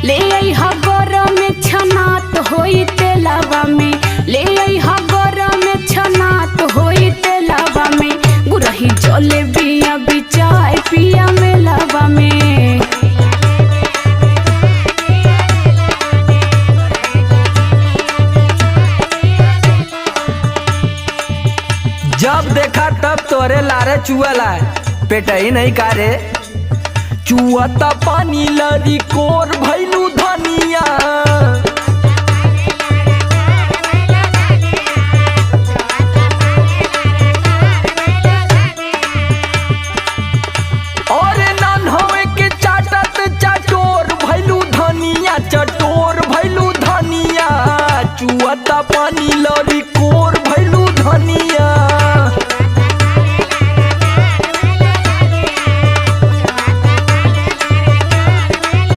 ले आई हा गरम में छनात होई तेलावा में, ले आई हा गरम में छनात होई तेलावा में, गुरही जले बिया बिचाई पिया में लावा में। जब देखा तब तोरे लारे चुअला पेट ही नहीं कारे, चुअता पानी लरी कोर भैलू